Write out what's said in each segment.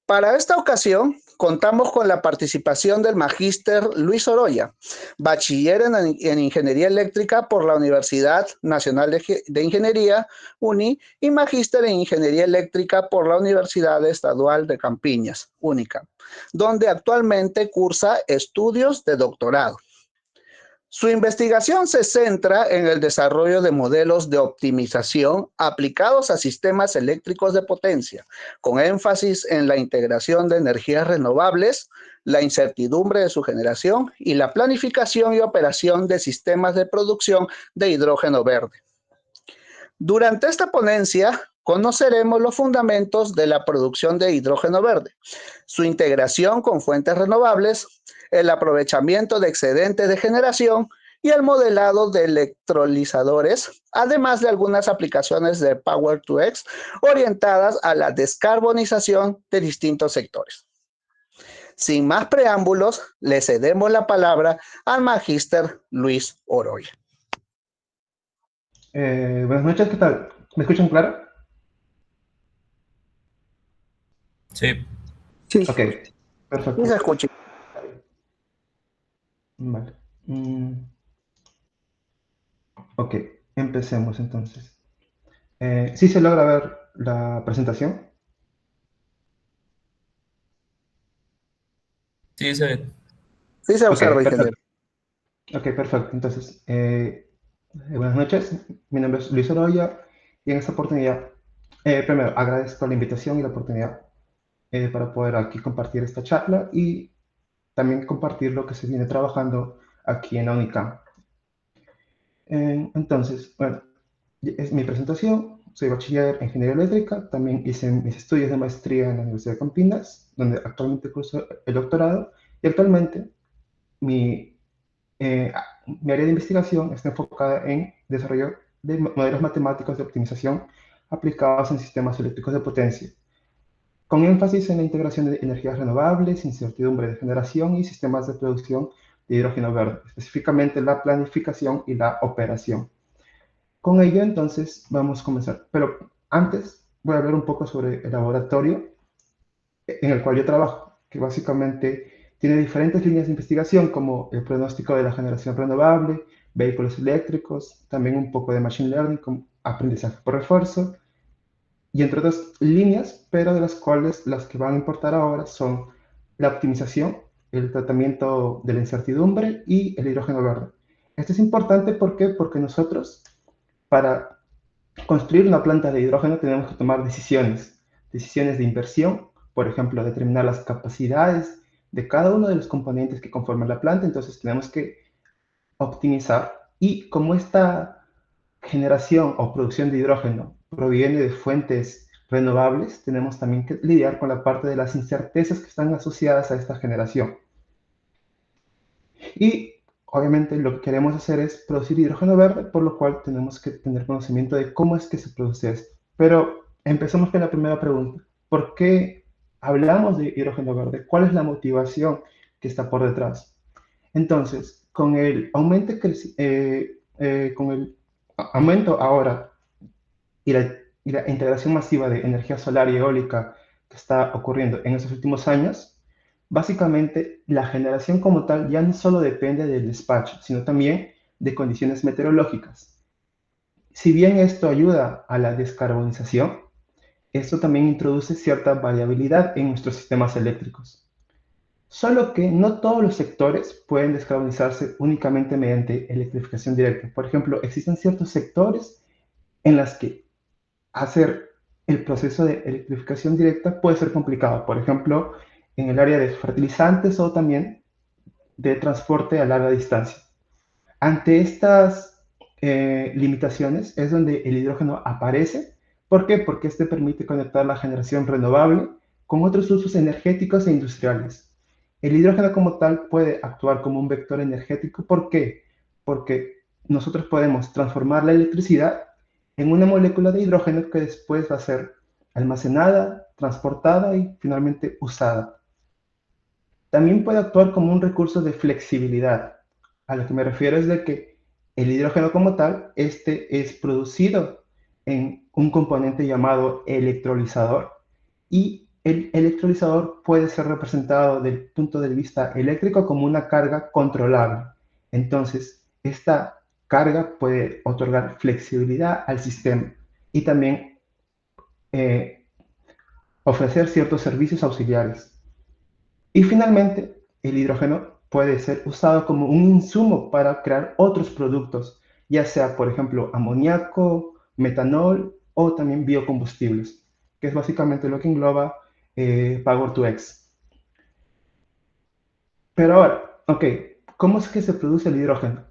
Para esta ocasión, contamos con la participación del magíster Luis Oroya, bachiller en Ingeniería Eléctrica por la Universidad Nacional de Ingeniería, UNI, y magíster en Ingeniería Eléctrica por la Universidad Estadual de Campiñas, UNICAM, donde actualmente cursa estudios de doctorado. Su investigación se centra en el desarrollo de modelos de optimización aplicados a sistemas eléctricos de potencia, con énfasis en la integración de energías renovables, la incertidumbre de su generación y la planificación y operación de sistemas de producción de hidrógeno verde. Durante esta ponencia, conoceremos los fundamentos de la producción de hidrógeno verde, su integración con fuentes renovables, el aprovechamiento de excedentes de generación y el modelado de electrolizadores, además de algunas aplicaciones de Power-to-X orientadas a la descarbonización de distintos sectores. Sin más preámbulos, le cedemos la palabra al magíster Luis Oroya. Buenas noches, ¿qué tal? ¿Me escuchan claro? Sí. Sí, Ok, perfecto. sí se escucha. Vale. Ok, empecemos entonces. ¿Sí se logra ver la presentación? Sí, se ve. Sí se Ok, observa, ingeniero. perfecto. Ok, perfecto. Entonces, buenas noches. Mi nombre es Luis Oroya y en esta oportunidad, primero, agradezco la invitación y la oportunidad para poder aquí compartir esta charla y también compartir lo que se viene trabajando aquí en la UNICAM. Entonces, bueno, es mi presentación. Soy bachiller en ingeniería eléctrica. También hice mis estudios de maestría en la Universidad de Campinas, donde actualmente curso el doctorado. Y actualmente mi, mi área de investigación está enfocada en desarrollo de modelos matemáticos de optimización aplicados en sistemas eléctricos de potencia, con énfasis en la integración de energías renovables, incertidumbre de generación y sistemas de producción de hidrógeno verde, específicamente la planificación y la operación. Con ello, entonces, vamos a comenzar. Pero antes voy a hablar un poco sobre el laboratorio en el cual yo trabajo, que básicamente tiene diferentes líneas de investigación, como el pronóstico de la generación renovable, vehículos eléctricos, también un poco de machine learning, con aprendizaje por refuerzo, y entre otras líneas, pero de las cuales las que van a importar ahora son la optimización, el tratamiento de la incertidumbre y el hidrógeno verde. Esto es importante porque nosotros, para construir una planta de hidrógeno, tenemos que tomar decisiones de inversión, por ejemplo, determinar las capacidades de cada uno de los componentes que conforman la planta, entonces tenemos que optimizar y como esta generación o producción de hidrógeno proviene de fuentes renovables, tenemos también que lidiar con la parte de las incertezas que están asociadas a esta generación. Y obviamente lo que queremos hacer es producir hidrógeno verde, por lo cual tenemos que tener conocimiento de cómo es que se produce esto. Pero empecemos con la primera pregunta. ¿Por qué hablamos de hidrógeno verde? ¿Cuál es la motivación que está por detrás? Entonces, con el aumento ahora y la integración masiva de energía solar y eólica que está ocurriendo en estos últimos años, básicamente la generación como tal ya no solo depende del despacho, sino también de condiciones meteorológicas. Si bien esto ayuda a la descarbonización, esto también introduce cierta variabilidad en nuestros sistemas eléctricos. Solo que no todos los sectores pueden descarbonizarse únicamente mediante electrificación directa. Por ejemplo, existen ciertos sectores en los que hacer el proceso de electrificación directa puede ser complicado. Por ejemplo, en el área de fertilizantes o también de transporte a larga distancia. Ante estas limitaciones es donde el hidrógeno aparece. ¿Por qué? Porque este permite conectar la generación renovable con otros usos energéticos e industriales. El hidrógeno como tal puede actuar como un vector energético. ¿Por qué? Porque nosotros podemos transformar la electricidad en una molécula de hidrógeno que después va a ser almacenada, transportada y finalmente usada. También puede actuar como un recurso de flexibilidad. A lo que me refiero es de que el hidrógeno como tal, este es producido en un componente llamado electrolizador y el electrolizador puede ser representado desde el punto de vista eléctrico como una carga controlable. Entonces, esta carga puede otorgar flexibilidad al sistema y también eh, ofrecer ciertos servicios auxiliares. Y finalmente, el hidrógeno puede ser usado como un insumo para crear otros productos, ya sea, por ejemplo, amoníaco, metanol o también biocombustibles, que es básicamente lo que engloba Power2X. Pero ahora, ok, ¿cómo es que se produce el hidrógeno?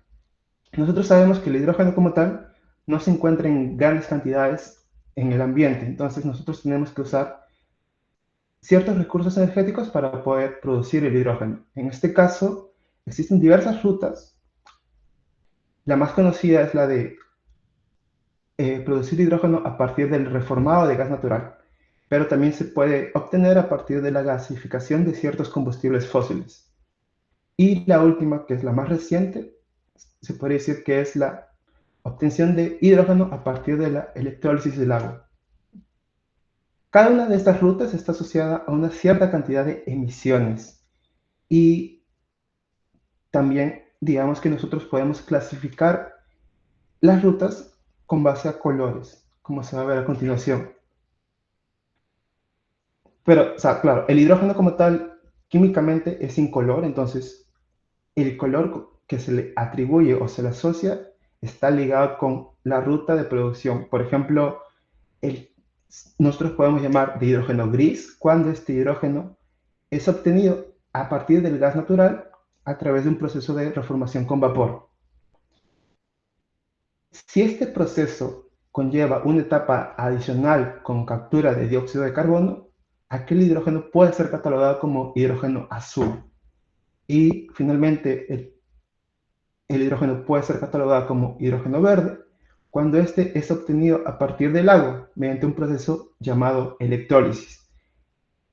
Nosotros sabemos que el hidrógeno como tal no se encuentra en grandes cantidades en el ambiente, entonces nosotros tenemos que usar ciertos recursos energéticos para poder producir el hidrógeno. En este caso, existen diversas rutas. La más conocida es la de producir hidrógeno a partir del reformado de gas natural, pero también se puede obtener a partir de la gasificación de ciertos combustibles fósiles. Y la última, que es la más reciente, se podría decir que es la obtención de hidrógeno a partir de la electrólisis del agua. Cada una de estas rutas está asociada a una cierta cantidad de emisiones y también digamos que nosotros podemos clasificar las rutas con base a colores, como se va a ver a continuación. Pero, o sea, claro, el hidrógeno como tal químicamente es incolor, entonces el color que se le atribuye o se le asocia está ligado con la ruta de producción. Por ejemplo, el, nosotros podemos llamar de hidrógeno gris cuando este hidrógeno es obtenido a partir del gas natural a través de un proceso de reformación con vapor. Si este proceso conlleva una etapa adicional con captura de dióxido de carbono, aquel hidrógeno puede ser catalogado como hidrógeno azul. Y finalmente, el hidrógeno puede ser catalogado como hidrógeno verde cuando este es obtenido a partir del agua mediante un proceso llamado electrólisis.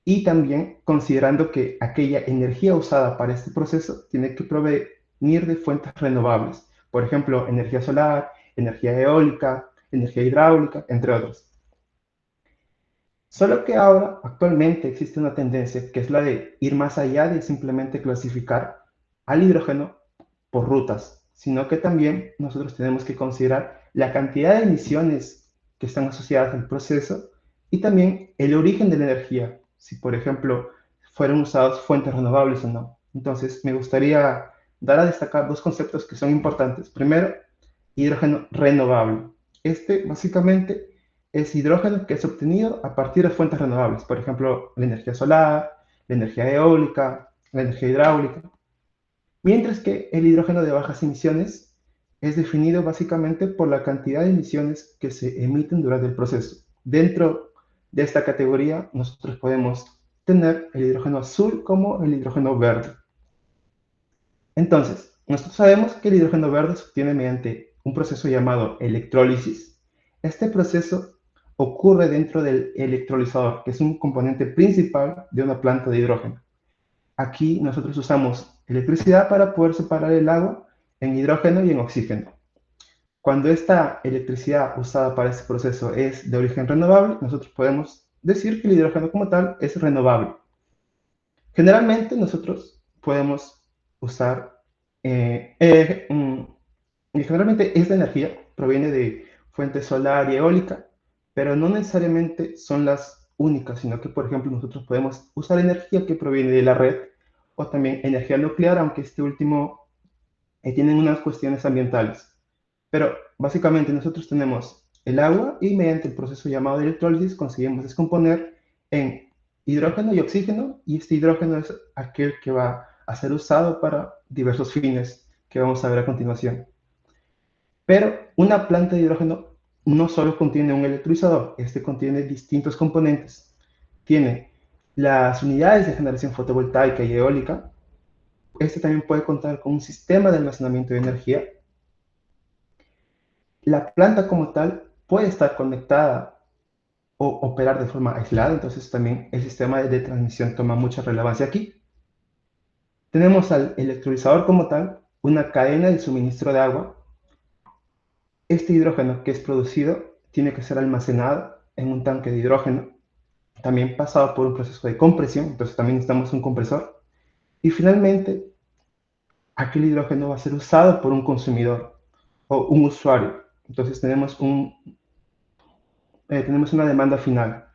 Y también considerando que aquella energía usada para este proceso tiene que provenir de fuentes renovables, por ejemplo, energía solar, energía eólica, energía hidráulica, entre otros. Solo que ahora, actualmente, existe una tendencia que es la de ir más allá de simplemente clasificar al hidrógeno por rutas, sino que también nosotros tenemos que considerar la cantidad de emisiones que están asociadas al proceso y también el origen de la energía, si por ejemplo fueron usadas fuentes renovables o no. Entonces, me gustaría dar a destacar dos conceptos que son importantes. Primero, hidrógeno renovable. Este básicamente es hidrógeno que es obtenido a partir de fuentes renovables, por ejemplo, la energía solar, la energía eólica, la energía hidráulica. Mientras que el hidrógeno de bajas emisiones es definido básicamente por la cantidad de emisiones que se emiten durante el proceso. Dentro de esta categoría, nosotros podemos tener el hidrógeno azul como el hidrógeno verde. Entonces, nosotros sabemos que el hidrógeno verde se obtiene mediante un proceso llamado electrólisis. Este proceso ocurre dentro del electrolizador, que es un componente principal de una planta de hidrógeno. Aquí nosotros usamos electricidad para poder separar el agua en hidrógeno y en oxígeno. Cuando esta electricidad usada para este proceso es de origen renovable, nosotros podemos decir que el hidrógeno como tal es renovable. Generalmente nosotros podemos usar, generalmente esta energía proviene de fuentes solar y eólica, pero no necesariamente son las únicas, sino que por ejemplo nosotros podemos usar energía que proviene de la red o también energía nuclear, aunque este último tiene unas cuestiones ambientales. Pero básicamente nosotros tenemos el agua y mediante el proceso llamado electrólisis conseguimos descomponer en hidrógeno y oxígeno, y este hidrógeno es aquel que va a ser usado para diversos fines que vamos a ver a continuación. Pero una planta de hidrógeno no solo contiene un electrolizador, este contiene distintos componentes. Tiene las unidades de generación fotovoltaica y eólica. Este también puede contar con un sistema de almacenamiento de energía. La planta como tal puede estar conectada o operar de forma aislada, entonces también el sistema de transmisión toma mucha relevancia aquí. Tenemos al electrolizador como tal, una cadena de suministro de agua. Este hidrógeno que es producido tiene que ser almacenado en un tanque de hidrógeno. también pasado por un proceso de compresión, entonces también necesitamos un compresor. Y finalmente, aquel hidrógeno va a ser usado por un consumidor o un usuario. Entonces tenemos una demanda final.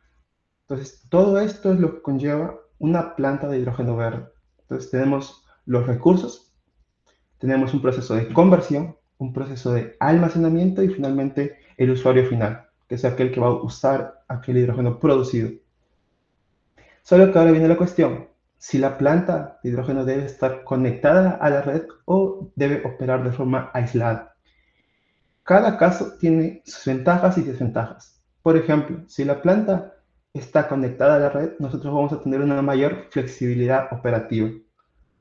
Entonces, todo esto es lo que conlleva una planta de hidrógeno verde. Entonces, tenemos los recursos, tenemos un proceso de conversión, un proceso de almacenamiento y finalmente el usuario final, que es aquel que va a usar aquel hidrógeno producido. Solo que ahora viene la cuestión, si la planta de hidrógeno debe estar conectada a la red o debe operar de forma aislada. Cada caso tiene sus ventajas y desventajas. Por ejemplo, si la planta está conectada a la red, nosotros vamos a tener una mayor flexibilidad operativa.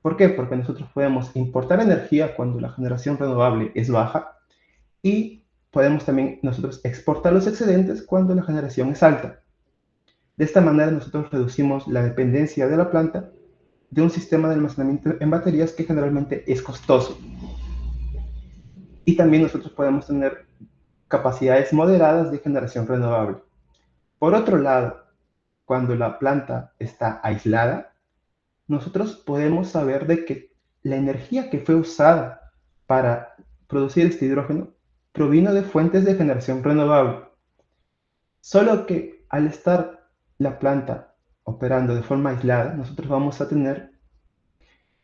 ¿Por qué? Porque nosotros podemos importar energía cuando la generación renovable es baja y podemos también nosotros exportar los excedentes cuando la generación es alta. De esta manera nosotros reducimos la dependencia de la planta de un sistema de almacenamiento en baterías que generalmente es costoso. Y también nosotros podemos tener capacidades moderadas de generación renovable. Por otro lado, cuando la planta está aislada, nosotros podemos saber de que la energía que fue usada para producir este hidrógeno provino de fuentes de generación renovable. Solo que al estar la planta operando de forma aislada, nosotros vamos a tener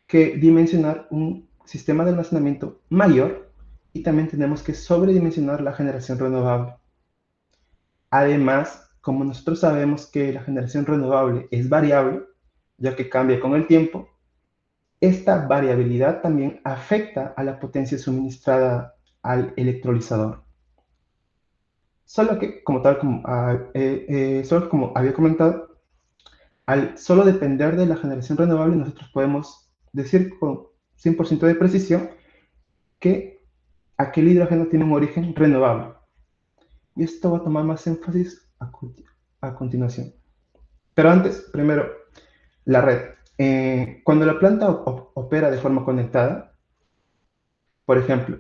que dimensionar un sistema de almacenamiento mayor y también tenemos que sobredimensionar la generación renovable. Además, como nosotros sabemos que la generación renovable es variable, ya que cambia con el tiempo, esta variabilidad también afecta a la potencia suministrada al electrolizador. Solo que, solo como había comentado, al solo depender de la generación renovable, nosotros podemos decir con 100% de precisión que aquel hidrógeno tiene un origen renovable. Y esto va a tomar más énfasis a continuación. Pero antes, primero, la red. Cuando la planta opera de forma conectada, por ejemplo,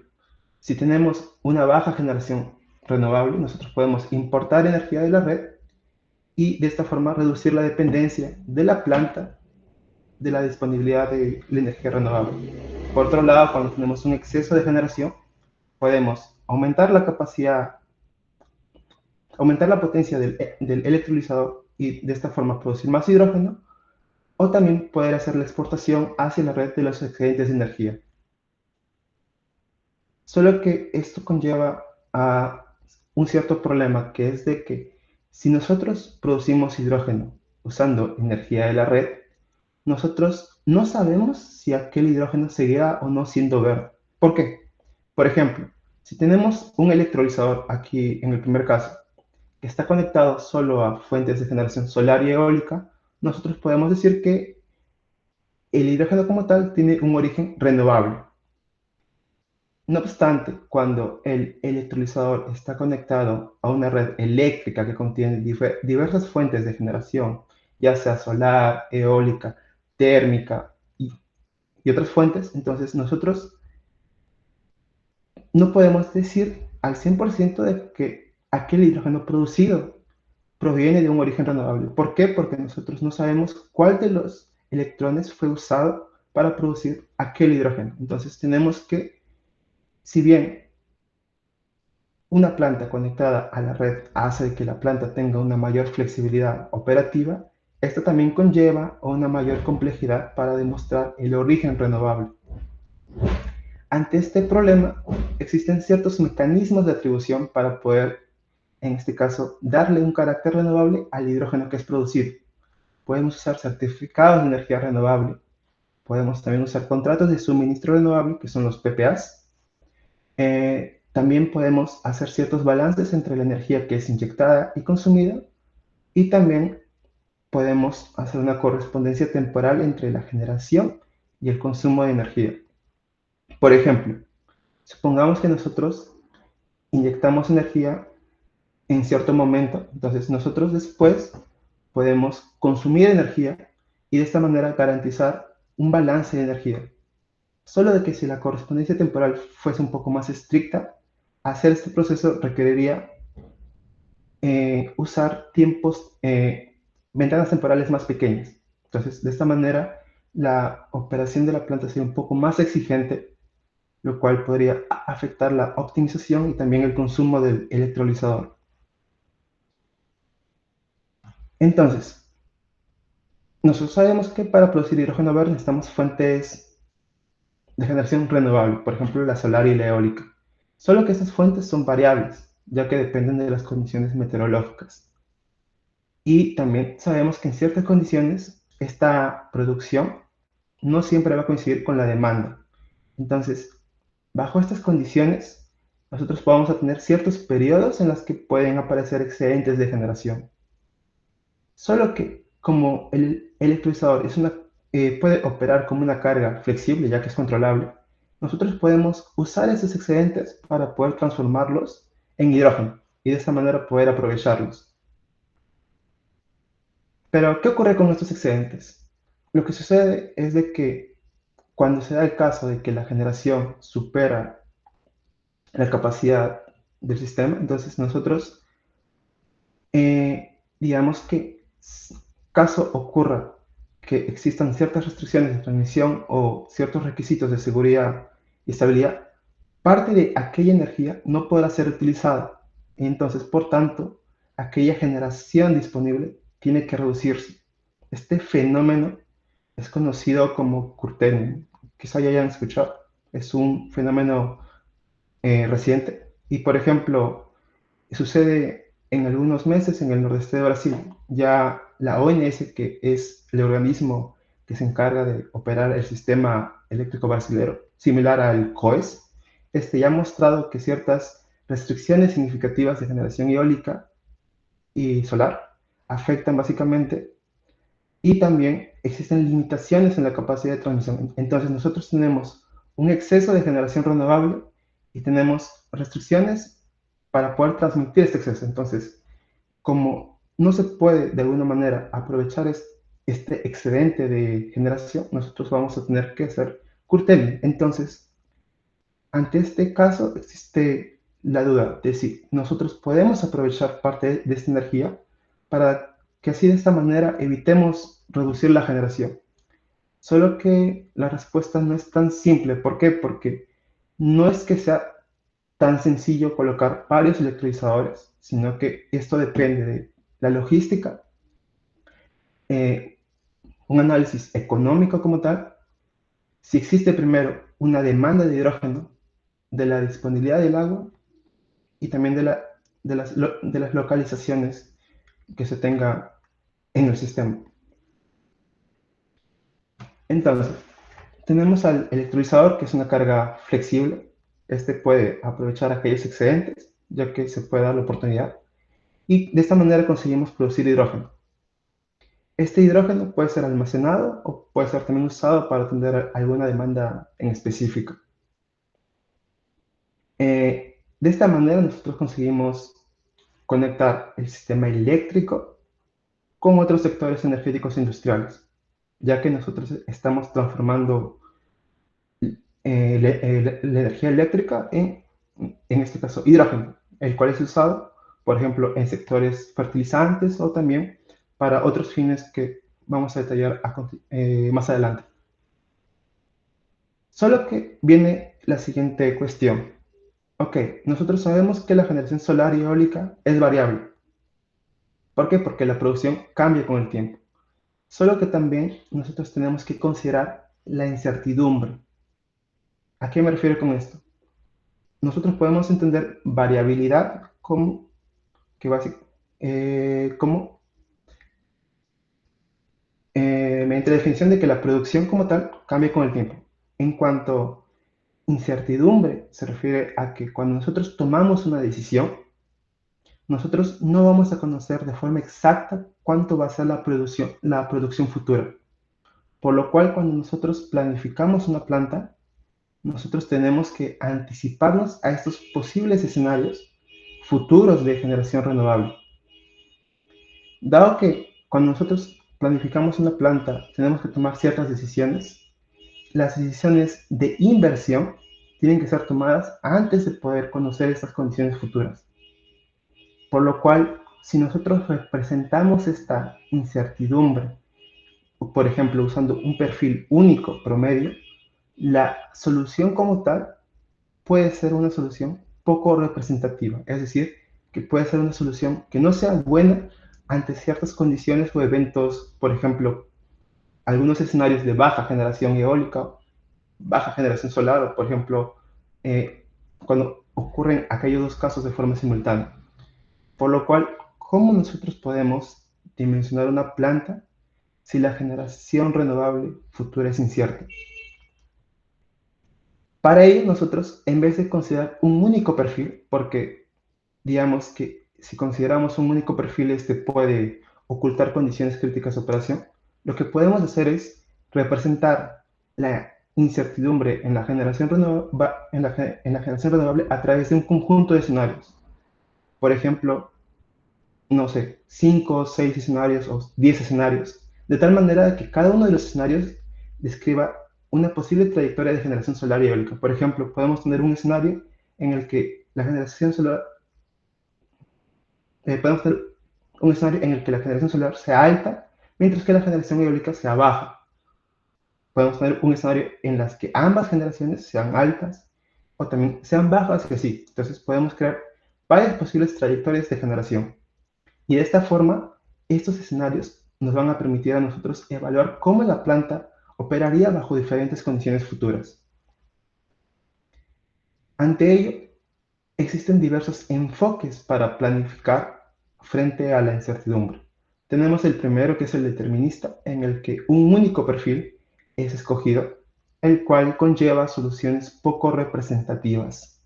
si tenemos una baja generación renovable, nosotros podemos importar energía de la red y de esta forma reducir la dependencia de la planta de la disponibilidad de la energía renovable. Por otro lado, cuando tenemos un exceso de generación, podemos aumentar la capacidad, aumentar la potencia del electrolizador y de esta forma producir más hidrógeno, o también poder hacer la exportación hacia la red de los excedentes de energía. Solo que esto conlleva a un cierto problema, que es de que si nosotros producimos hidrógeno usando energía de la red, nosotros no sabemos si aquel hidrógeno seguirá o no siendo verde. ¿Por qué? Por ejemplo, si tenemos un electrolizador aquí en el primer caso, que está conectado solo a fuentes de generación solar y eólica, nosotros podemos decir que el hidrógeno como tal tiene un origen renovable. No obstante, cuando el electrolizador está conectado a una red eléctrica que contiene diversas fuentes de generación, ya sea solar, eólica, térmica y otras fuentes, entonces nosotros no podemos decir al 100% de que aquel hidrógeno producido proviene de un origen renovable. ¿Por qué? Porque nosotros no sabemos cuál de los electrones fue usado para producir aquel hidrógeno. Entonces tenemos que, si bien una planta conectada a la red hace que la planta tenga una mayor flexibilidad operativa, esto también conlleva una mayor complejidad para demostrar el origen renovable. Ante este problema, existen ciertos mecanismos de atribución para poder, en este caso, darle un carácter renovable al hidrógeno que es producido. Podemos usar certificados de energía renovable, podemos también usar contratos de suministro renovable, que son los PPAs. También podemos hacer ciertos balances entre la energía que es inyectada y consumida, y también podemos hacer una correspondencia temporal entre la generación y el consumo de energía. Por ejemplo, supongamos que nosotros inyectamos energía en cierto momento, entonces nosotros después podemos consumir energía y de esta manera garantizar un balance de energía. Solo de que si la correspondencia temporal fuese un poco más estricta, hacer este proceso requeriría usar tiempos ventanas temporales más pequeñas. Entonces, de esta manera, la operación de la planta sería un poco más exigente, lo cual podría afectar la optimización y también el consumo del electrolizador. Entonces, nosotros sabemos que para producir hidrógeno verde necesitamos fuentes de generación renovable, por ejemplo, la solar y la eólica. Solo que estas fuentes son variables, ya que dependen de las condiciones meteorológicas. Y también sabemos que en ciertas condiciones esta producción no siempre va a coincidir con la demanda. Entonces, bajo estas condiciones, nosotros vamos a tener ciertos periodos en los que pueden aparecer excedentes de generación. Solo que como el electrolizador puede operar como una carga flexible, ya que es controlable, nosotros podemos usar esos excedentes para poder transformarlos en hidrógeno y de esta manera poder aprovecharlos. Pero, ¿qué ocurre con estos excedentes? Lo que sucede es de que cuando se da el caso de que la generación supera la capacidad del sistema, entonces nosotros, digamos que caso ocurra que existan ciertas restricciones de transmisión o ciertos requisitos de seguridad y estabilidad, parte de aquella energía no podrá ser utilizada. Entonces, por tanto, aquella generación disponible tiene que reducirse. Este fenómeno es conocido como curtailment. Quizá ya hayan escuchado. Es un fenómeno reciente. Y, por ejemplo, sucede en algunos meses en el nordeste de Brasil. Ya la ONS, que es el organismo que se encarga de operar el sistema eléctrico brasilero, similar al COES, ya ha mostrado que ciertas restricciones significativas de generación eólica y solar afectan básicamente, y también existen limitaciones en la capacidad de transmisión. Entonces nosotros tenemos un exceso de generación renovable y tenemos restricciones para poder transmitir este exceso. Entonces, como no se puede de alguna manera aprovechar este excedente de generación, nosotros vamos a tener que hacer curtailment. Entonces, ante este caso existe la duda de si nosotros podemos aprovechar parte de esta energía para que así de esta manera evitemos reducir la generación. Solo que la respuesta no es tan simple. ¿Por qué? Porque no es que sea tan sencillo colocar varios electrolizadores, sino que esto depende de la logística, eh, un análisis económico como tal, si existe primero una demanda de hidrógeno, de la disponibilidad del agua y también de las localizaciones que se tenga en el sistema. Entonces, tenemos al electrolizador, que es una carga flexible. Este puede aprovechar aquellos excedentes, ya que se puede dar la oportunidad. Y de esta manera conseguimos producir hidrógeno. Este hidrógeno puede ser almacenado o puede ser también usado para atender alguna demanda en específico. De esta manera nosotros conseguimos conectar el sistema eléctrico con otros sectores energéticos industriales, ya que nosotros estamos transformando la energía eléctrica en este caso, hidrógeno, el cual es usado, por ejemplo, en sectores fertilizantes o también para otros fines que vamos a detallar más adelante. Solo que viene la siguiente cuestión. Ok, nosotros sabemos que la generación solar y eólica es variable. ¿Por qué? Porque la producción cambia con el tiempo. Solo que también nosotros tenemos que considerar la incertidumbre. ¿A qué me refiero con esto? Nosotros podemos entender variabilidad como mediante la definición de que la producción como tal cambia con el tiempo. En cuanto a incertidumbre, se refiere a que cuando nosotros tomamos una decisión, nosotros no vamos a conocer de forma exacta cuánto va a ser la producción futura. Por lo cual, cuando nosotros planificamos una planta, nosotros tenemos que anticiparnos a estos posibles escenarios futuros de generación renovable. Dado que cuando nosotros planificamos una planta tenemos que tomar ciertas decisiones, las decisiones de inversión tienen que ser tomadas antes de poder conocer estas condiciones futuras. Por lo cual, si nosotros representamos esta incertidumbre, por ejemplo, usando un perfil único promedio, la solución como tal puede ser una solución poco representativa, es decir, que puede ser una solución que no sea buena ante ciertas condiciones o eventos, por ejemplo, algunos escenarios de baja generación eólica, baja generación solar, o por ejemplo, cuando ocurren aquellos dos casos de forma simultánea. Por lo cual, ¿cómo nosotros podemos dimensionar una planta si la generación renovable futura es incierta? Para ello, nosotros, en vez de considerar un único perfil, porque digamos que si consideramos un único perfil, este puede ocultar condiciones críticas de operación, lo que podemos hacer es representar la incertidumbre en la generación renovable a través de un conjunto de escenarios. Por ejemplo, no sé, 5, 6 escenarios o 10 escenarios, de tal manera que cada uno de los escenarios describa una posible trayectoria de generación solar y eólica. Por ejemplo, podemos tener un escenario en el que la generación solar, podemos tener un escenario en el que la generación solar sea alta, mientras que la generación eólica sea baja. Podemos tener un escenario en las que ambas generaciones sean altas o también sean bajas y así. Entonces podemos crear varias posibles trayectorias de generación. Y de esta forma, estos escenarios nos van a permitir a nosotros evaluar cómo la planta operaría bajo diferentes condiciones futuras. Ante ello, existen diversos enfoques para planificar frente a la incertidumbre. Tenemos el primero, que es el determinista, en el que un único perfil es escogido, el cual conlleva soluciones poco representativas.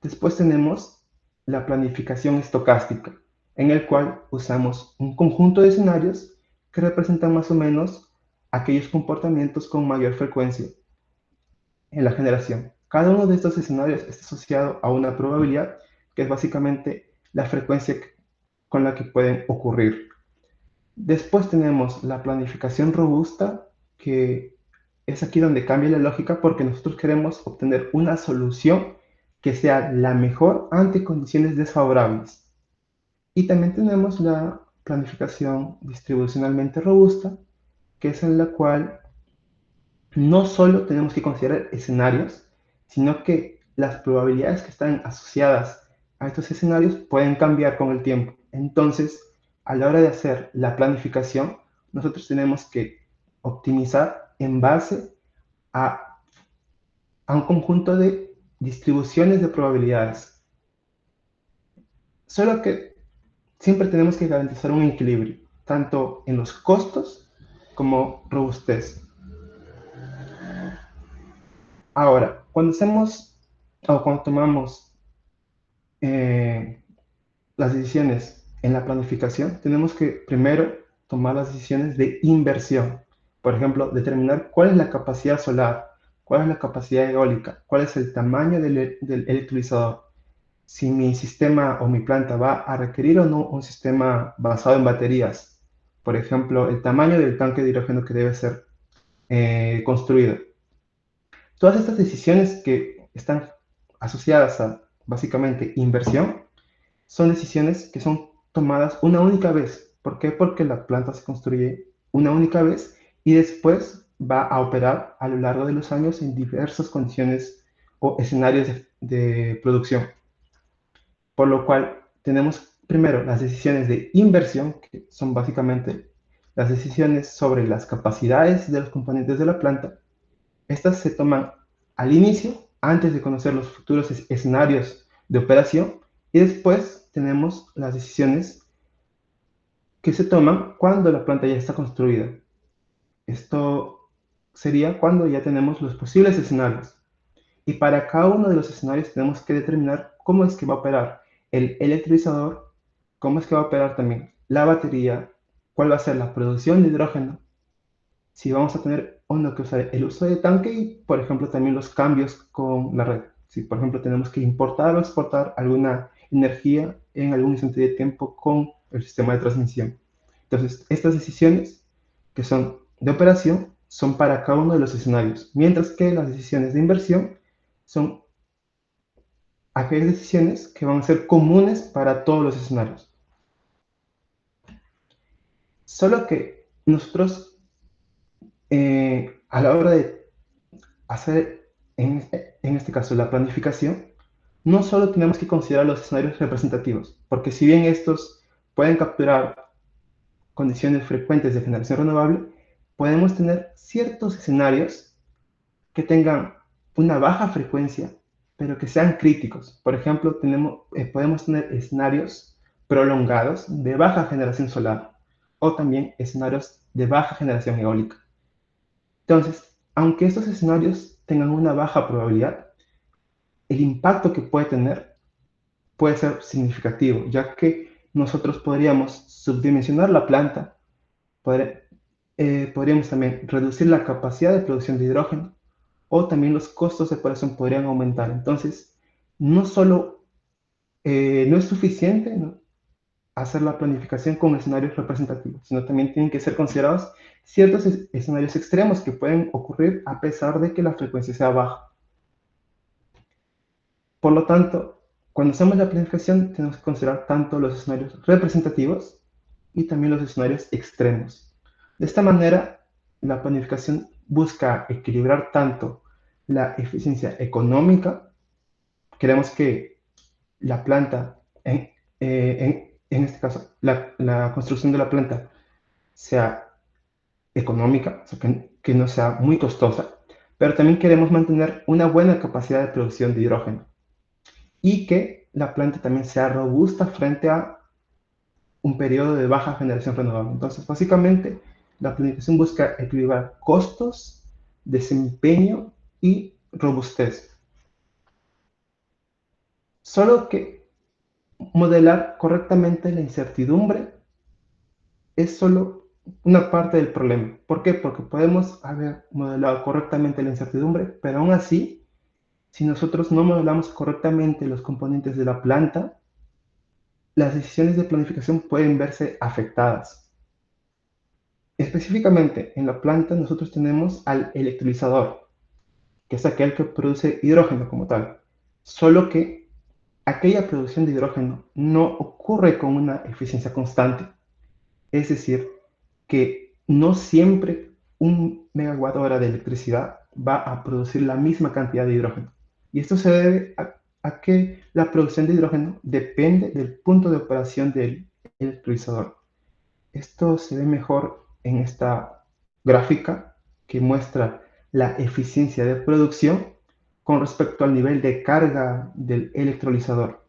Después tenemos la planificación estocástica, en el cual usamos un conjunto de escenarios que representan más o menos aquellos comportamientos con mayor frecuencia en la generación. Cada uno de estos escenarios está asociado a una probabilidad, que es básicamente la frecuencia con la que pueden ocurrir. Después tenemos la planificación robusta, que es aquí donde cambia la lógica, porque nosotros queremos obtener una solución que sea la mejor ante condiciones desfavorables. Y también tenemos la planificación distribucionalmente robusta, que es en la cual no solo tenemos que considerar escenarios, sino que las probabilidades que están asociadas a estos escenarios pueden cambiar con el tiempo. Entonces, a la hora de hacer la planificación, nosotros tenemos que optimizar en base a un conjunto de distribuciones de probabilidades. Solo que siempre tenemos que garantizar un equilibrio, tanto en los costos como robustez. Ahora, cuando hacemos o cuando tomamos las decisiones en la planificación, tenemos que primero tomar las decisiones de inversión. Por ejemplo, determinar cuál es la capacidad solar, cuál es la capacidad eólica, cuál es el tamaño del electrolizador, si mi sistema o mi planta va a requerir o no un sistema basado en baterías. Por ejemplo, el tamaño del tanque de hidrógeno que debe ser construido. Todas estas decisiones que están asociadas a básicamente inversión son decisiones que son tomadas una única vez. ¿Por qué? Porque la planta se construye una única vez y después va a operar a lo largo de los años en diversas condiciones o escenarios de producción. Por lo cual tenemos primero las decisiones de inversión, que son básicamente las decisiones sobre las capacidades de los componentes de la planta. Estas se toman al inicio, antes de conocer los futuros escenarios de operación, y después tenemos las decisiones que se toman cuando la planta ya está construida. Esto sería cuando ya tenemos los posibles escenarios. Y para cada uno de los escenarios tenemos que determinar cómo es que va a operar el electrolizador, cómo es que va a operar también la batería, cuál va a ser la producción de hidrógeno, si vamos a tener o no que usar el uso de tanque y, por ejemplo, también los cambios con la red. Si, por ejemplo, tenemos que importar o exportar alguna energía en algún instante de tiempo con el sistema de transmisión. Entonces, estas decisiones que son de operación son para cada uno de los escenarios, mientras que las decisiones de inversión son aquellas decisiones que van a ser comunes para todos los escenarios. Solo que nosotros, a la hora de hacer, en este caso, la planificación, no solo tenemos que considerar los escenarios representativos, porque si bien estos pueden capturar condiciones frecuentes de generación renovable, podemos tener ciertos escenarios que tengan una baja frecuencia, pero que sean críticos. Por ejemplo, podemos tener escenarios prolongados de baja generación solar o también escenarios de baja generación eólica. Entonces, aunque estos escenarios tengan una baja probabilidad, el impacto que puede tener puede ser significativo, ya que nosotros podríamos subdimensionar la planta, podríamos también reducir la capacidad de producción de hidrógeno o también los costos de operación podrían aumentar. Entonces, no solo no es suficiente, ¿no?, hacer la planificación con escenarios representativos, sino también tienen que ser considerados ciertos escenarios extremos que pueden ocurrir a pesar de que la frecuencia sea baja. Por lo tanto, cuando hacemos la planificación tenemos que considerar tanto los escenarios representativos y también los escenarios extremos. De esta manera, la planificación busca equilibrar tanto la eficiencia económica. Queremos que la planta, en este caso, la construcción de la planta sea económica, o sea, que no sea muy costosa, pero también queremos mantener una buena capacidad de producción de hidrógeno y que la planta también sea robusta frente a un periodo de baja generación renovable. Entonces, básicamente, la planificación busca equilibrar costos, desempeño y robustez. Solo que modelar correctamente la incertidumbre es solo una parte del problema. ¿Por qué? Porque podemos haber modelado correctamente la incertidumbre, pero aún así, si nosotros no modelamos correctamente los componentes de la planta, las decisiones de planificación pueden verse afectadas. Específicamente, en la planta nosotros tenemos al electrolizador, que es aquel que produce hidrógeno como tal. Solo que aquella producción de hidrógeno no ocurre con una eficiencia constante. Es decir, que no siempre un megawatt hora de electricidad va a producir la misma cantidad de hidrógeno. Y esto se debe a que la producción de hidrógeno depende del punto de operación del electrolizador. Esto se ve mejor en esta gráfica que muestra la eficiencia de producción con respecto al nivel de carga del electrolizador.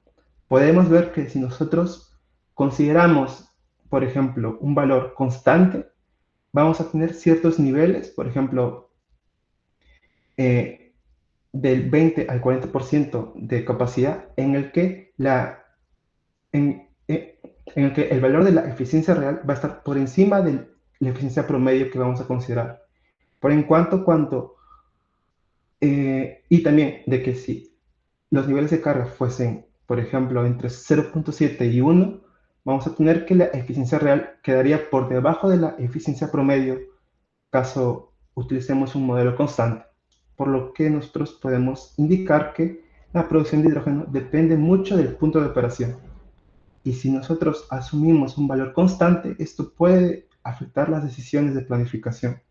Podemos ver que si nosotros consideramos, por ejemplo, un valor constante, vamos a tener ciertos niveles, por ejemplo, del 20 al 40% de capacidad en el que en el que el valor de la eficiencia real va a estar por encima de la eficiencia promedio que vamos a considerar. Por en cuanto y también de que si los niveles de carga fuesen, por ejemplo, entre 0.7 y 1, vamos a tener que la eficiencia real quedaría por debajo de la eficiencia promedio, caso utilicemos un modelo constante, por lo que nosotros podemos indicar que la producción de hidrógeno depende mucho del punto de operación. Y si nosotros asumimos un valor constante, esto puede afectar las decisiones de planificación.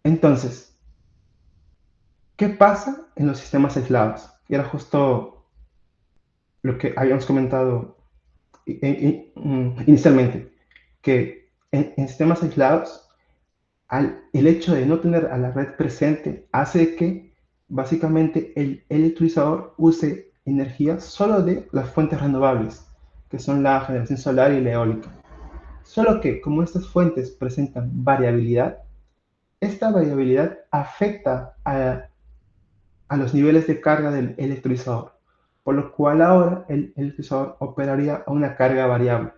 Entonces, ¿qué pasa en los sistemas aislados? Y era justo lo que habíamos comentado inicialmente, que en sistemas aislados, el hecho de no tener a la red presente hace que básicamente el electrolizador use energía solo de las fuentes renovables, que son la generación solar y la eólica. Solo que como estas fuentes presentan variabilidad, esta variabilidad afecta a los niveles de carga del electrolizador, por lo cual ahora el electrolizador operaría a una carga variable.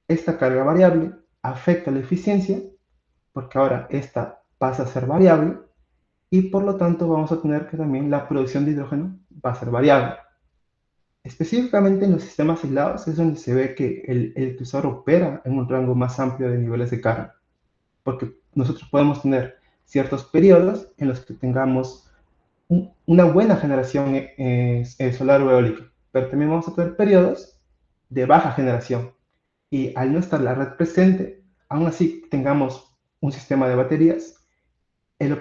Esta carga variable afecta la eficiencia porque ahora esta pasa a ser variable y por lo tanto vamos a tener que también la producción de hidrógeno va a ser variable. Específicamente en los sistemas aislados es donde se ve que el electrolizador opera en un rango más amplio de niveles de carga, porque nosotros podemos tener ciertos periodos en los que tengamos una buena generación solar o eólica, pero también vamos a tener periodos de baja generación. y al no estar la red presente, aún así tengamos un sistema de baterías, el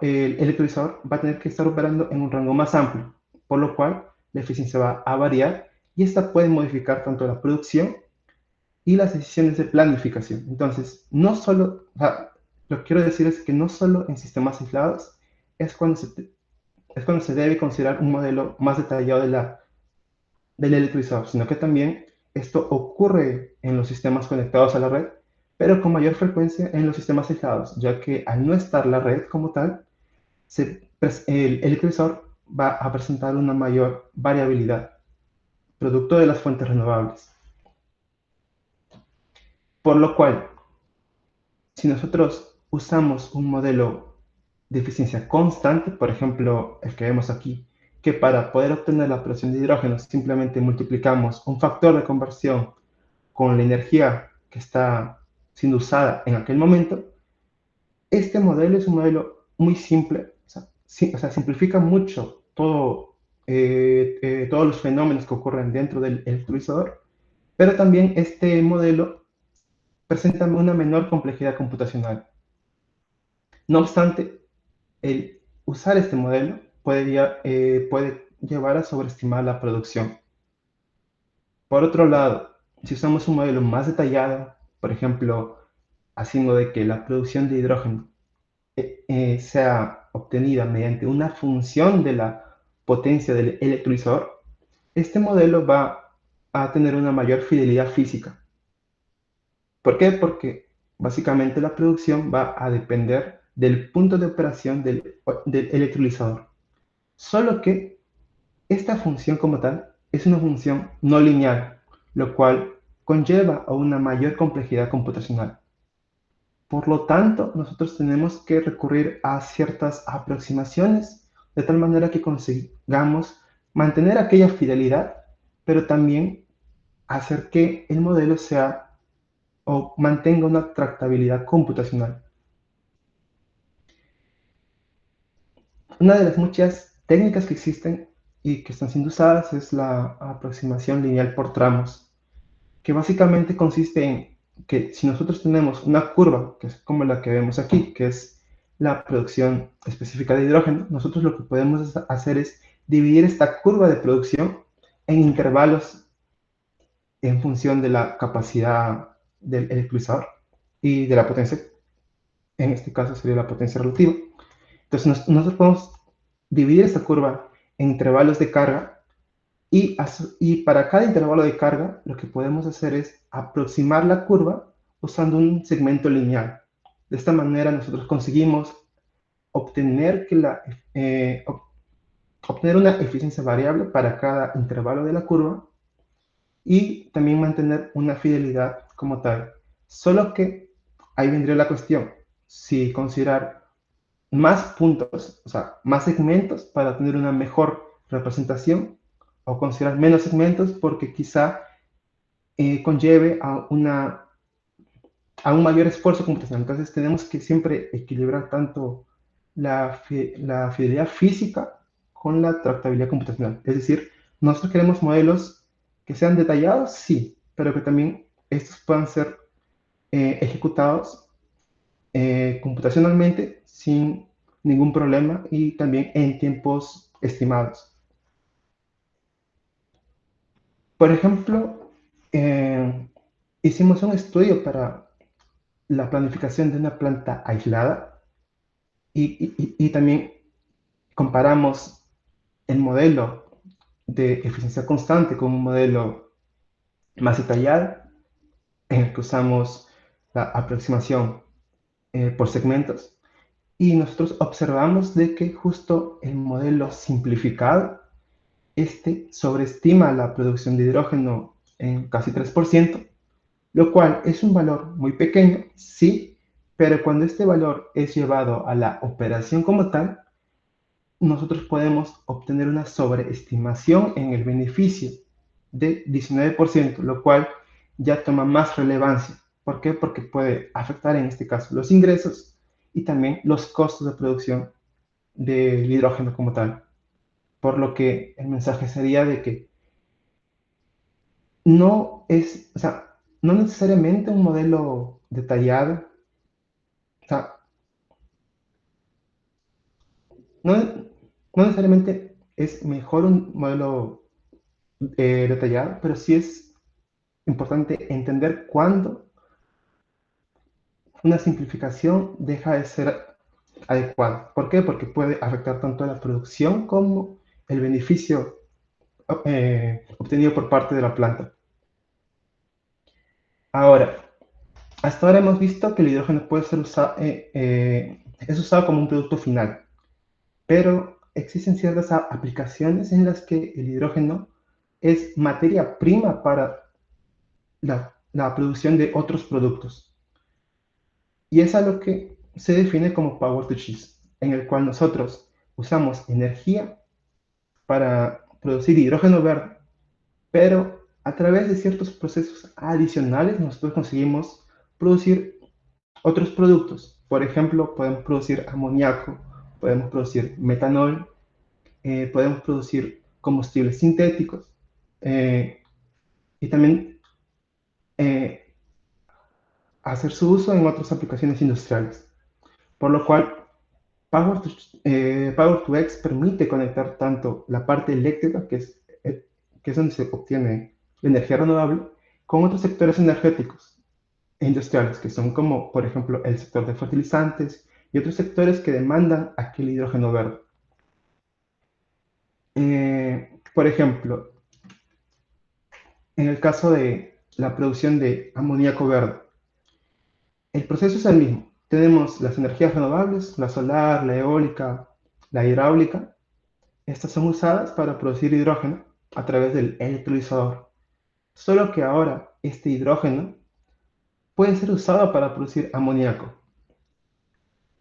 electrolizador va a tener que estar operando en un rango más amplio, por lo cual la eficiencia va a variar y esta puede modificar tanto la producción y las decisiones de planificación. Entonces, no solo, o sea, lo que quiero decir es que no solo en sistemas aislados es cuando es cuando se debe considerar un modelo más detallado del electrolizador, sino que también esto ocurre en los sistemas conectados a la red, pero con mayor frecuencia en los sistemas aislados, ya que al no estar la red como tal, el electrolizador va a presentar una mayor variabilidad, producto de las fuentes renovables. Por lo cual, si nosotros usamos un modelo de eficiencia constante, por ejemplo, el que vemos aquí, que para poder obtener la presión de hidrógeno simplemente multiplicamos un factor de conversión con la energía que está siendo usada en aquel momento, este modelo es un modelo muy simple, o sea, simplifica mucho todos los fenómenos que ocurren dentro del electrolizador, pero también este modelo presenta una menor complejidad computacional. No obstante, el usar este modelo puede llevar a sobreestimar la producción. Por otro lado, si usamos un modelo más detallado, por ejemplo, haciendo de que la producción de hidrógeno sea obtenida mediante una función de la potencia del electrolizador, este modelo va a tener una mayor fidelidad física. ¿Por qué? Porque básicamente la producción va a depender del punto de operación del electrolizador. Solo que esta función como tal es una función no lineal, lo cual conlleva a una mayor complejidad computacional. Por lo tanto, nosotros tenemos que recurrir a ciertas aproximaciones de tal manera que consigamos mantener aquella fidelidad, pero también hacer que el modelo sea o mantenga una tractabilidad computacional. Una de las muchas técnicas que existen y que están siendo usadas es la aproximación lineal por tramos, que básicamente consiste en que si nosotros tenemos una curva, que es como la que vemos aquí, que es la producción específica de hidrógeno, nosotros lo que podemos hacer es dividir esta curva de producción en intervalos en función de la capacidad del electrolizador y de la potencia, en este caso sería la potencia relativa. Entonces nosotros podemos dividir esta curva en intervalos de carga y para cada intervalo de carga lo que podemos hacer es aproximar la curva usando un segmento lineal. De esta manera nosotros conseguimos obtener, obtener una eficiencia variable para cada intervalo de la curva y también mantener una fidelidad como tal. Solo que ahí vendría la cuestión, si considerar más puntos, o sea, más segmentos para tener una mejor representación o considerar menos segmentos porque quizá conlleve a un mayor esfuerzo computacional. Entonces tenemos que siempre equilibrar tanto la fidelidad física con la tractabilidad computacional. Es decir, nosotros queremos modelos que sean detallados, sí, pero que también estos puedan ser ejecutados computacionalmente sin ningún problema y también en tiempos estimados. Por ejemplo, hicimos un estudio para la planificación de una planta aislada y también comparamos el modelo de eficiencia constante con un modelo más detallado en el que usamos la aproximación por segmentos y nosotros observamos de que justo el modelo simplificado este sobreestima la producción de hidrógeno en casi 3%, lo cual es un valor muy pequeño, sí, pero cuando este valor es llevado a la operación como tal, nosotros podemos obtener una sobreestimación en el beneficio de 19%, lo cual ya toma más relevancia. ¿Por qué? Porque puede afectar en este caso los ingresos y también los costos de producción del hidrógeno como tal. Por lo que el mensaje sería de que no es, o sea, no necesariamente un modelo detallado, o sea, no, no necesariamente es mejor un modelo detallado, pero sí es importante entender cuándo una simplificación deja de ser adecuada. ¿Por qué? Porque puede afectar tanto la producción como el beneficio obtenido por parte de la planta. Ahora, hasta ahora hemos visto que el hidrógeno puede ser usado, es usado como un producto final, pero existen ciertas aplicaciones en las que el hidrógeno es materia prima para la producción de otros productos. Y es a lo que se define como Power to Cheese, en el cual nosotros usamos energía para producir hidrógeno verde, pero a través de ciertos procesos adicionales nosotros conseguimos producir otros productos. Por ejemplo, podemos producir amoníaco, podemos producir metanol, podemos producir combustibles sintéticos eh, y también eh, hacer su uso en otras aplicaciones industriales. Por lo cual, Power2X permite conectar tanto la parte eléctrica, que es donde se obtiene la energía renovable, con otros sectores energéticos e industriales, que son como, por ejemplo, el sector de fertilizantes y otros sectores que demandan aquel hidrógeno verde. Por ejemplo, en el caso de la producción de amoníaco verde, el proceso es el mismo. Tenemos las energías renovables, la solar, la eólica, la hidráulica. Estas son usadas para producir hidrógeno a través del electrolizador. Solo que ahora este hidrógeno puede ser usado para producir amoníaco.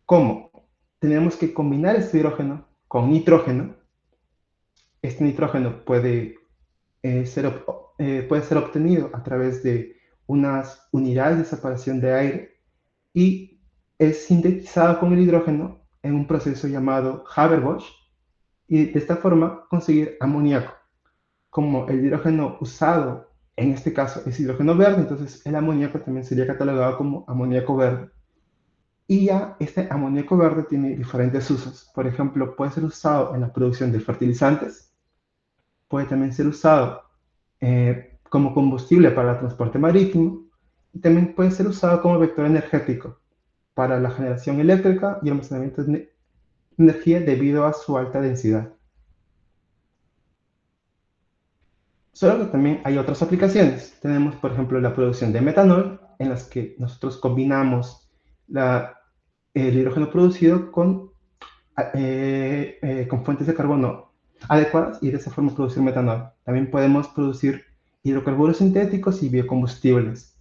¿Cómo? Tenemos que combinar este hidrógeno con nitrógeno. Este nitrógeno puede ser obtenido a través de unas unidades de separación de aire y es sintetizado con el hidrógeno en un proceso llamado Haber-Bosch y de esta forma conseguir amoníaco. Como el hidrógeno usado en este caso es hidrógeno verde, entonces el amoníaco también sería catalogado como amoníaco verde. Y ya este amoníaco verde tiene diferentes usos. Por ejemplo, puede ser usado en la producción de fertilizantes, puede también ser usado como combustible para el transporte marítimo y también puede ser usado como vector energético para la generación eléctrica y almacenamiento de energía debido a su alta densidad. Solo que también hay otras aplicaciones. Tenemos, por ejemplo, la producción de metanol, en las que nosotros combinamos el hidrógeno producido con fuentes de carbono adecuadas y de esa forma producir metanol. También podemos producir hidrocarburos sintéticos y biocombustibles.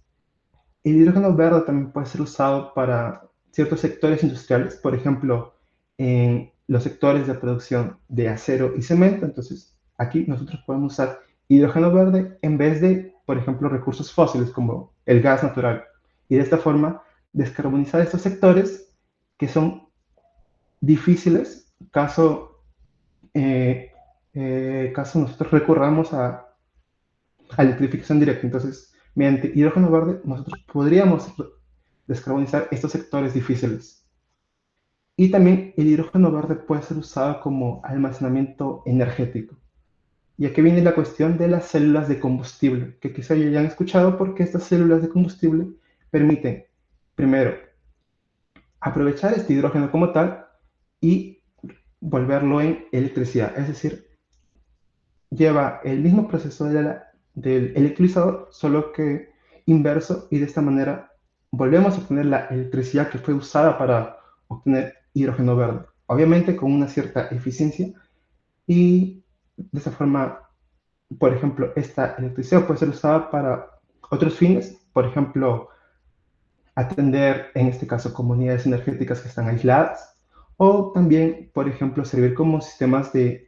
El hidrógeno verde también puede ser usado para ciertos sectores industriales, por ejemplo, en los sectores de producción de acero y cemento. Entonces, aquí nosotros podemos usar hidrógeno verde en vez de, por ejemplo, recursos fósiles como el gas natural. Y de esta forma, descarbonizar estos sectores que son difíciles caso nosotros recurramos a electrificación directa. Entonces, mediante hidrógeno verde, nosotros podríamos descarbonizar estos sectores difíciles. Y también el hidrógeno verde puede ser usado como almacenamiento energético. Y aquí viene la cuestión de las células de combustible, que quizá ya hayan escuchado porque estas células de combustible permiten, primero, aprovechar este hidrógeno como tal y volverlo en electricidad. Es decir, lleva el mismo proceso del electrolizador, solo que inverso, y de esta manera volvemos a obtener la electricidad que fue usada para obtener hidrógeno verde. Obviamente con una cierta eficiencia y de esa forma, por ejemplo, esta electricidad puede ser usada para otros fines, por ejemplo, atender en este caso comunidades energéticas que están aisladas o también, por ejemplo, servir como sistemas de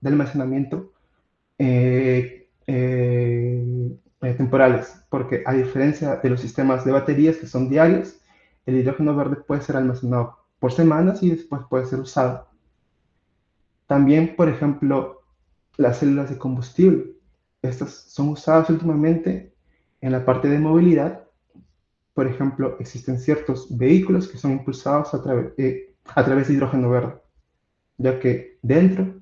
almacenamiento temporales, porque a diferencia de los sistemas de baterías que son diarios, el hidrógeno verde puede ser almacenado por semanas y después puede ser usado. También, por ejemplo, las células de combustible. Estas son usadas últimamente En la parte de movilidad, por ejemplo, existen ciertos vehículos que son impulsados a través de hidrógeno verde, ya que dentro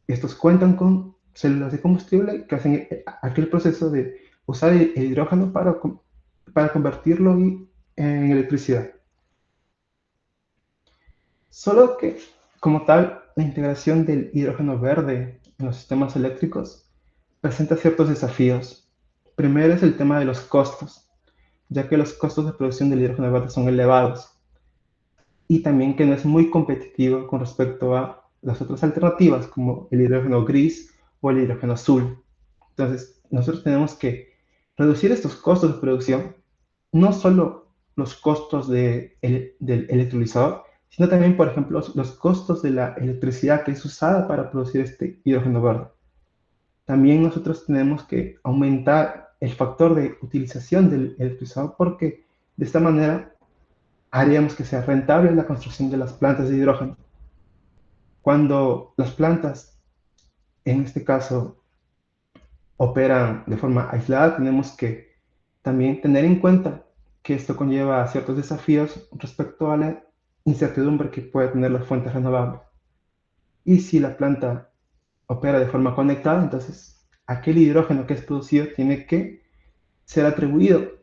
estos cuentan con células de combustible que hacen aquel proceso de usar el hidrógeno para convertirlo en electricidad. Solo que, como tal, la integración del hidrógeno verde en los sistemas eléctricos presenta ciertos desafíos. Primero es el tema de los costos, ya que los costos de producción del hidrógeno verde son elevados y también que no es muy competitivo con respecto a las otras alternativas como el hidrógeno gris o el hidrógeno azul. Entonces, nosotros tenemos que reducir estos costos de producción, no solo los costos del electrolizador, sino también, por ejemplo, los costos de la electricidad que es usada para producir este hidrógeno verde. También nosotros tenemos que aumentar el factor de utilización del electrolizador porque de esta manera haríamos que sea rentable la construcción de las plantas de hidrógeno. Cuando las plantas, en este caso, operan de forma aislada, tenemos que también tener en cuenta que esto conlleva ciertos desafíos respecto a la incertidumbre que puede tener las fuentes renovables. Y si la planta opera de forma conectada, entonces aquel hidrógeno que es producido tiene que ser atribuido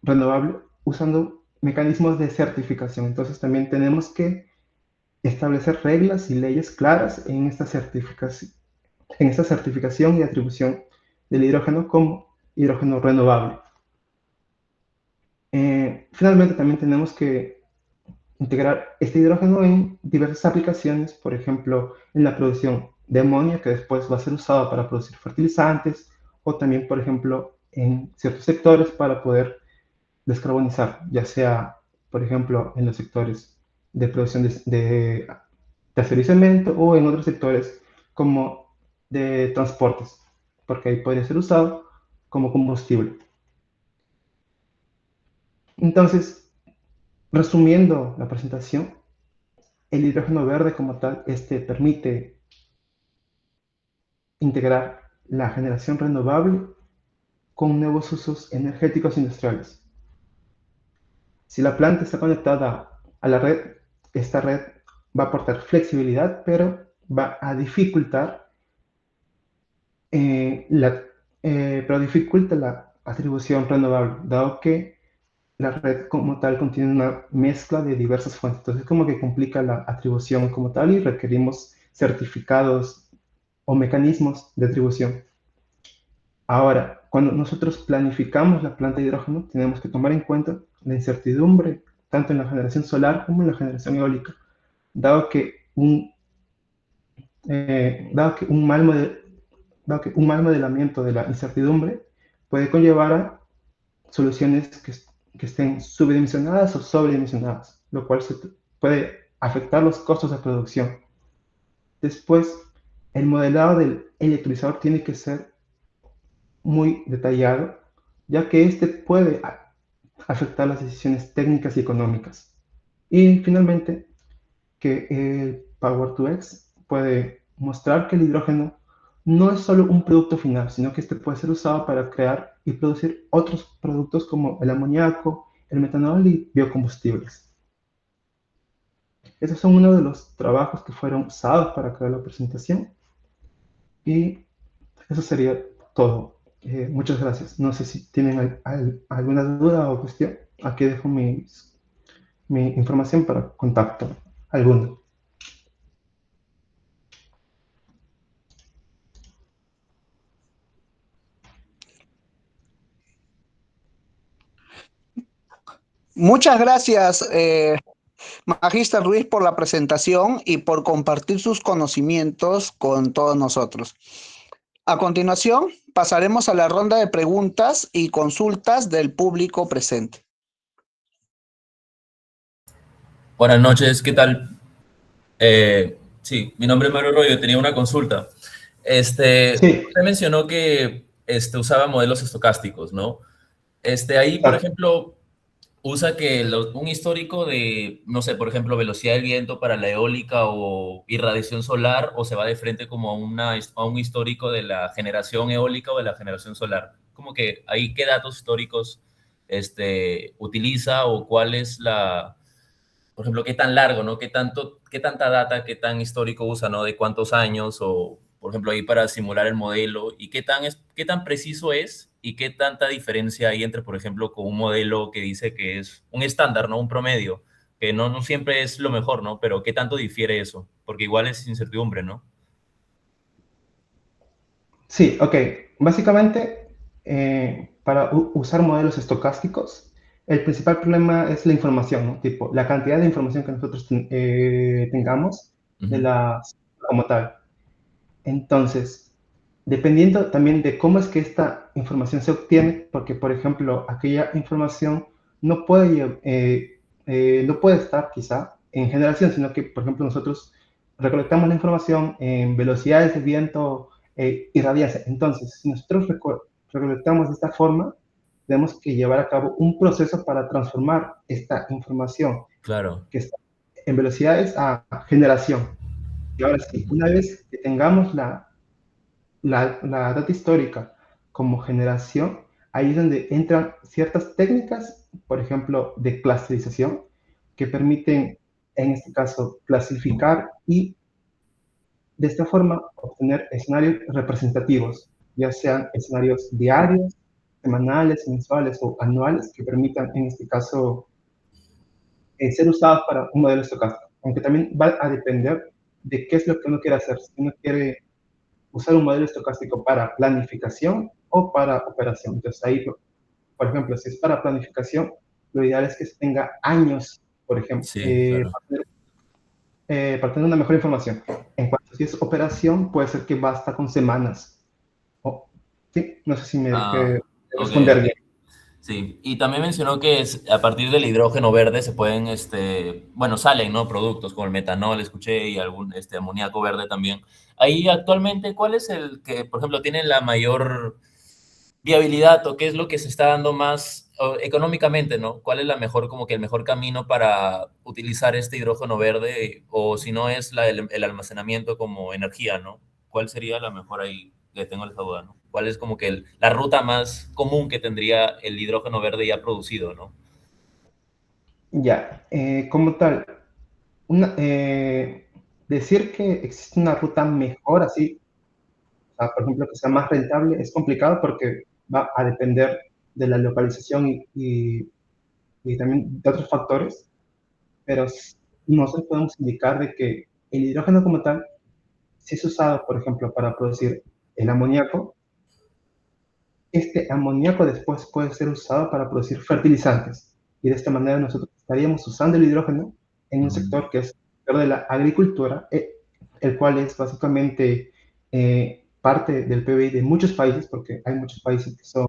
renovable usando mecanismos de certificación. Entonces también tenemos que establecer reglas y leyes claras en esta certificación y atribución del hidrógeno como hidrógeno renovable. Finalmente también tenemos que integrar este hidrógeno en diversas aplicaciones, por ejemplo, en la producción de amonio, que después va a ser usado para producir fertilizantes, o también, por ejemplo, en ciertos sectores para poder descarbonizar, ya sea, por ejemplo, en los sectores de producción de acero y cemento o en otros sectores como de transportes, porque ahí podría ser usado como combustible. Entonces, resumiendo la presentación, el hidrógeno verde como tal, permite integrar la generación renovable con nuevos usos energéticos industriales. Si la planta está conectada a la red, esta red va a aportar flexibilidad, pero va a dificultar, dificulta la atribución renovable, dado que la red como tal contiene una mezcla de diversas fuentes. Entonces, como que complica la atribución como tal y requerimos certificados o mecanismos de atribución. Ahora, cuando nosotros planificamos la planta de hidrógeno, tenemos que tomar en cuenta la incertidumbre, tanto en la generación solar como en la generación eólica, dado que un mal modelamiento de la incertidumbre puede conllevar a soluciones que estén subdimensionadas o sobredimensionadas, lo cual puede afectar los costos de producción. Después, el modelado del electrolizador tiene que ser muy detallado, ya que este puede afectar las decisiones técnicas y económicas. Y finalmente, que el Power-to-X puede mostrar que el hidrógeno no es solo un producto final, sino que este puede ser usado para crear y producir otros productos como el amoníaco, el metanol y biocombustibles. Esos son uno de los trabajos que fueron usados para crear la presentación y eso sería todo. Muchas gracias. No sé si tienen alguna duda o cuestión. Aquí dejo mi información para contacto alguno. Muchas gracias, Magíster Ruiz, por la presentación y por compartir sus conocimientos con todos nosotros. A continuación, pasaremos a la ronda de preguntas y consultas del público presente. Buenas noches, ¿qué tal? Sí, mi nombre es Mario Royo, tenía una consulta. Sí, Usted mencionó que usaba modelos estocásticos, ¿no? Ahí, por exacto. ejemplo, usa que un histórico de, no sé, por ejemplo, velocidad del viento para la eólica o irradiación solar, o se va de frente como a un histórico de la generación eólica o de la generación solar. Como que ahí qué datos históricos utiliza o cuál es por ejemplo, qué tan largo, ¿no? Qué tanta data, qué tan histórico usa, ¿no? De cuántos años o, por ejemplo, ahí para simular el modelo y qué tan preciso es y qué tanta diferencia hay entre, por ejemplo, con un modelo que dice que es un estándar, ¿no? Un promedio, que no siempre es lo mejor, ¿no? Pero qué tanto difiere eso, porque igual es incertidumbre, ¿no? Sí, ok. Básicamente, para usar modelos estocásticos, el principal problema es la información, ¿no? Tipo, la cantidad de información que nosotros tengamos de Ujú. la como tal. Entonces, dependiendo también de cómo es que esta información se obtiene, porque, por ejemplo, aquella información no no puede estar quizá en generación, sino que, por ejemplo, nosotros recolectamos la información en velocidades de viento y radiancia. Entonces, si nosotros recolectamos de esta forma, tenemos que llevar a cabo un proceso para transformar esta información Claro. que está en velocidades a generación. Y ahora sí, Ujú. una vez que tengamos la data histórica como generación, ahí es donde entran ciertas técnicas, por ejemplo, de clusterización, que permiten, en este caso, clasificar y de esta forma obtener escenarios representativos, ya sean escenarios diarios, semanales, mensuales o anuales, que permitan, en este caso, ser usados para un modelo estocástico. Aunque también va a depender de qué es lo que uno quiere hacer. Si uno quiere usar un modelo estocástico para planificación o para operación. Entonces ahí, por ejemplo, si es para planificación, lo ideal es que se tenga años, por ejemplo, Sí, claro. para tener una mejor información. En cuanto a si es operación, puede ser que basta con semanas. Oh, sí, no sé si me Ah, dejé ok, responder ok. bien. Sí, y también mencionó que a partir del hidrógeno verde se pueden, bueno, salen, ¿no? Productos como el metanol, escuché, y algún, amoníaco verde también. Ahí actualmente, ¿cuál es el que, por ejemplo, tiene la mayor viabilidad o qué es lo que se está dando más económicamente, ¿no? ¿Cuál es la mejor, como que el mejor camino para utilizar este hidrógeno verde o si no es el almacenamiento como energía, ¿no? ¿Cuál sería la mejor ahí? Le tengo esa duda, ¿no? ¿Cuál es como que la ruta más común que tendría el hidrógeno verde ya producido, ¿no? Ya, como tal, una, decir que existe una ruta mejor así, o sea, por ejemplo, que sea más rentable, es complicado porque va a depender de la localización y también de otros factores, pero nosotros podemos indicar de que el hidrógeno como tal, si es usado, por ejemplo, para producir el amoníaco, este amoníaco después puede ser usado para producir fertilizantes. Y de esta manera nosotros estaríamos usando el hidrógeno en un Mm, sector que es el sector de la agricultura, el cual es básicamente parte del PBI de muchos países, porque hay muchos países que son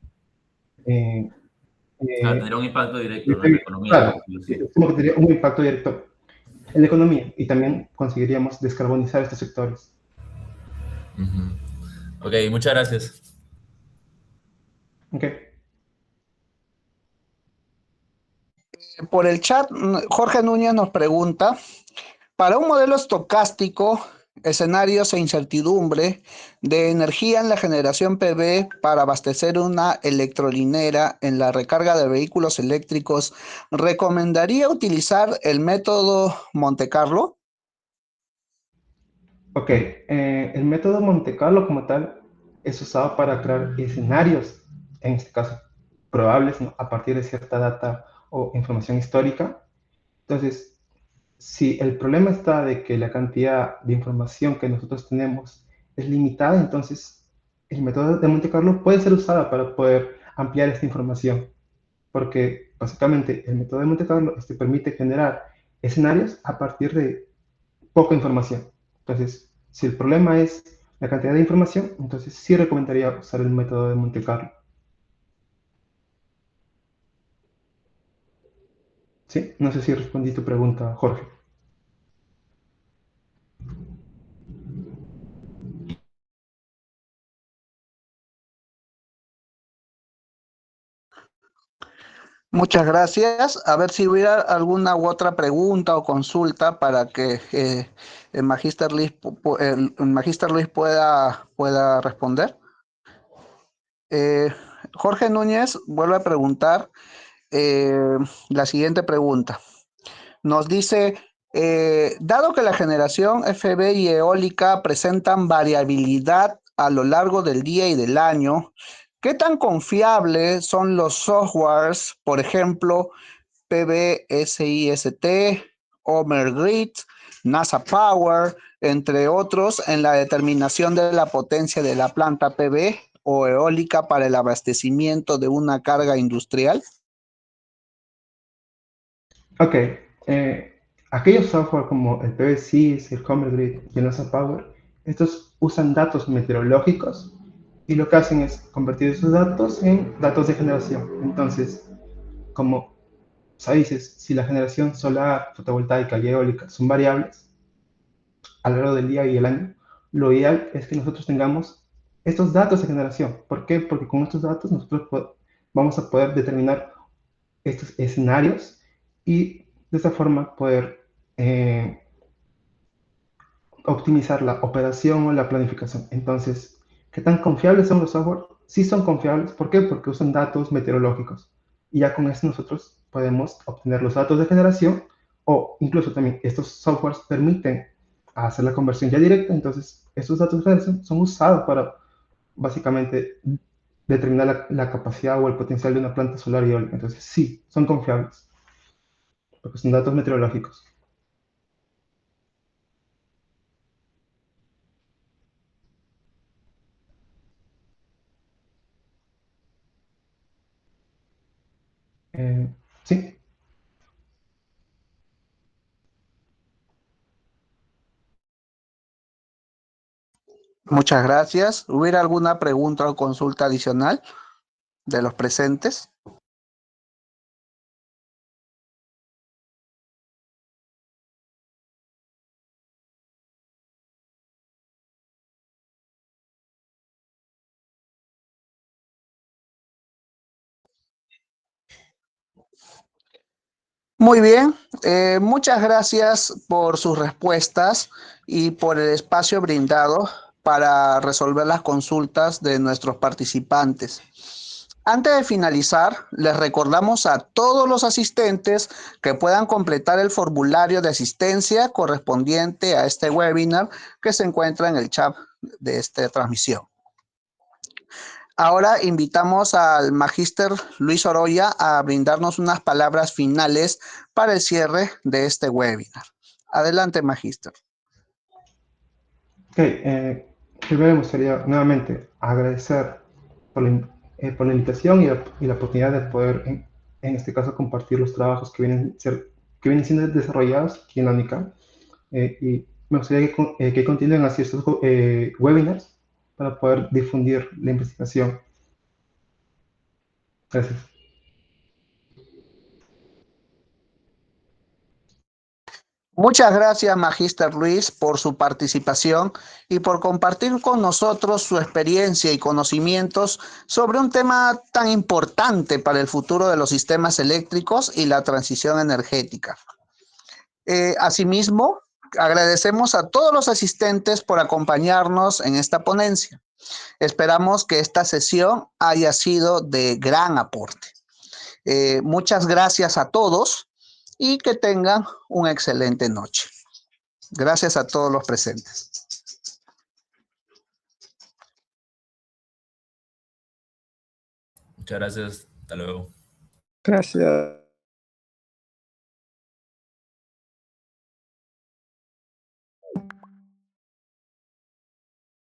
eh, claro, eh, tendría un impacto directo, el ¿no? En la PBI, economía, por claro, decirlo así. es como que tendría un impacto directo en la economía y también conseguiríamos descarbonizar estos sectores. Ujú. Ok, muchas gracias. ¿Ok? Por el chat, Jorge Núñez nos pregunta, para un modelo estocástico, escenarios e incertidumbre de energía en la generación PV para abastecer una electrolinera en la recarga de vehículos eléctricos, ¿recomendaría utilizar el método Monte Carlo? Ok, el método Monte Carlo como tal es usado para crear escenarios, en este caso probables, ¿no? A partir de cierta data o información histórica. Entonces, si el problema está de que la cantidad de información que nosotros tenemos es limitada, entonces el método de Monte Carlo puede ser usado para poder ampliar esta información, porque básicamente el método de Monte Carlo permite generar escenarios a partir de poca información. Entonces, si el problema es la cantidad de información, entonces sí recomendaría usar el método de Monte Carlo. ¿Sí? No sé si respondí tu pregunta, Jorge. Muchas gracias. A ver si hubiera alguna u otra pregunta o consulta para que el Magíster Luis, el Magíster Luis pueda responder. Jorge Núñez vuelve a preguntar la siguiente pregunta. Nos dice, dado que la generación FB y eólica presentan variabilidad a lo largo del día y del año, ¿qué tan confiables son los softwares, por ejemplo, PBSIST, Homer Grid, NASA Power, entre otros, en la determinación de la potencia de la planta PV o eólica para el abastecimiento de una carga industrial? Ok, aquellos software como el PVSys, el Homer Grid y el NASA Power, estos usan datos meteorológicos y lo que hacen es convertir esos datos en datos de generación. Entonces, como sabéis, si la generación solar, fotovoltaica y eólica son variables a lo largo del día y el año, lo ideal es que nosotros tengamos estos datos de generación. ¿Por qué? Porque con estos datos nosotros vamos a poder determinar estos escenarios y de esta forma poder optimizar la operación o la planificación. Entonces, ¿qué tan confiables son los software? Sí son confiables. ¿Por qué? Porque usan datos meteorológicos. Y ya con eso nosotros podemos obtener los datos de generación o incluso también estos softwares permiten hacer la conversión ya directa. Entonces, estos datos de generación son usados para básicamente determinar la capacidad o el potencial de una planta solar y eólica. Entonces, sí, son confiables porque son datos meteorológicos. Sí. Muchas gracias. ¿Hubiera alguna pregunta o consulta adicional de los presentes? Muy bien, muchas gracias por sus respuestas y por el espacio brindado para resolver las consultas de nuestros participantes. Antes de finalizar, les recordamos a todos los asistentes que puedan completar el formulario de asistencia correspondiente a este webinar que se encuentra en el chat de esta transmisión. Ahora invitamos al magíster Luis Oroya a brindarnos unas palabras finales para el cierre de este webinar. Adelante, magíster. Ok, primero me gustaría nuevamente agradecer por la invitación y la oportunidad de poder, en este caso, compartir los trabajos que vienen siendo desarrollados aquí en la UNICAM. Y me gustaría que continúen así estos webinars para poder difundir la investigación. Gracias. Muchas gracias, magíster Luis, por su participación y por compartir con nosotros su experiencia y conocimientos sobre un tema tan importante para el futuro de los sistemas eléctricos y la transición energética. Asimismo, agradecemos a todos los asistentes por acompañarnos en esta ponencia. Esperamos que esta sesión haya sido de gran aporte. Muchas gracias a todos y que tengan una excelente noche. Gracias a todos los presentes. Muchas gracias. Hasta luego. Gracias.